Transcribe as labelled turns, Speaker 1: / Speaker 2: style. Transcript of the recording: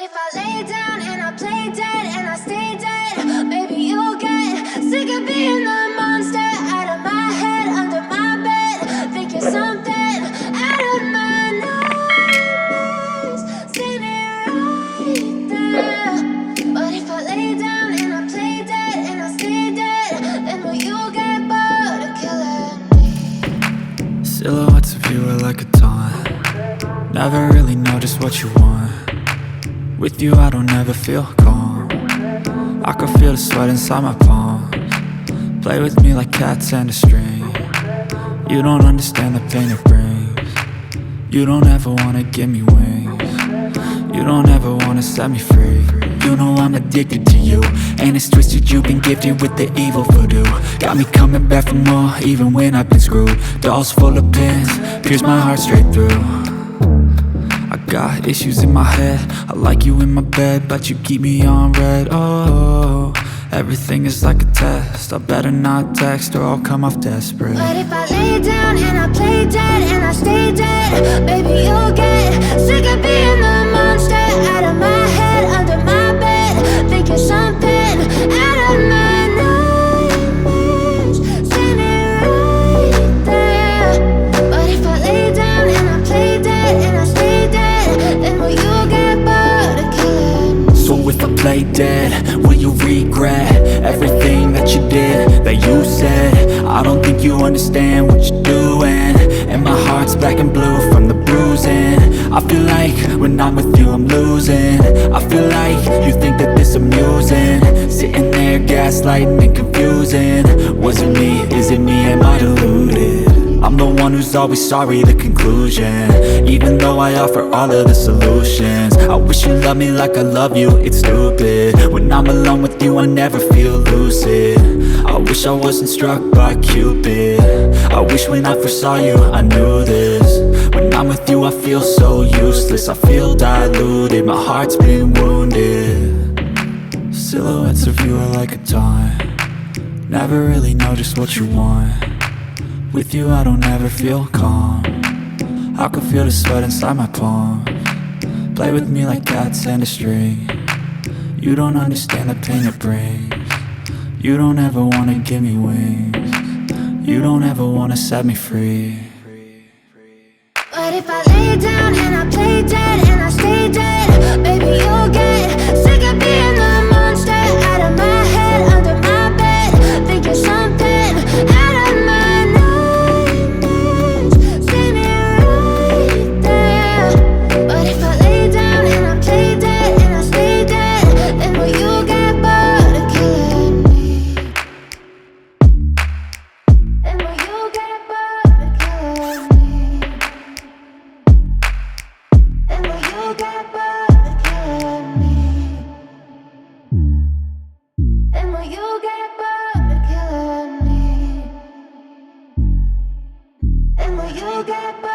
Speaker 1: if I lay down and I play dead and I stay dead? Maybe you'll get sick of being the monster out of my head, under my bed. Think you're something out of my nightmares, seen it right there. But if I lay down and I play dead and I stay dead, then will you get bored of killing me?
Speaker 2: Silhouettes of you are like a taunt. Never really know just what you want. With you I don't ever feel calm. I can feel the sweat inside my palms. Play with me like cats and a string. You don't understand the pain it brings. You don't ever wanna give me wings. You don't ever wanna set me free. You know I'm addicted to you, and it's twisted, you've been gifted with the evil voodoo. Got me coming back for more, even when I've been screwed. Dolls full of pins, pierce my heart straight through. I got issues in my head, I like you in my bed, but you keep me on red. Oh, everything is like a test, I better not text or I'll come off desperate.
Speaker 1: But if I lay down and I play dead and I stay dead, baby you'll get sick of being the monster out of my head, under my bed. Think you're something out of my nightmares, seen it right there. But if I lay down and I play dead and I stay dead, then will you get bored of killing me?
Speaker 2: So if I play dead, will you regret everything that you did, that you said? I don't think you understand what you're doing, and my heart's black and blue from the bruising. I feel like when I'm with you I'm losing. I feel like you think that this amusing, sitting there gaslighting and confusing. Was it me? Is it me? Am I deluded? I'm the one who's always sorry, the conclusion, even though I offer all of the solutions. I wish you loved me like I love you, it's stupid. When I'm alone with you I never feel lucid. I wish I wasn't struck by Cupid. I wish when I first saw you I knew this. When I'm with you I feel so useless, I feel diluted, my heart's been wounded. Silhouettes of you are like a taunt. Never really know just what you want. With you I don't ever feel calm. I can feel the sweat inside my palms. Play with me like cats and a string. You don't understand the pain it brings. You don't ever wanna give me wings. You don't ever wanna set me free.
Speaker 1: But if I lay down and I play dead and I stay dead, baby you'll get sick of being the monster out of my head, under my bed. Think you're something out of my nightmares, seen it right there. But if I lay down and I play dead and I stay dead, then will you get bored of killing me? Then will you get bored of killing me? And will you get bored of killing me? And will you get bored of killing me? And will you get bored?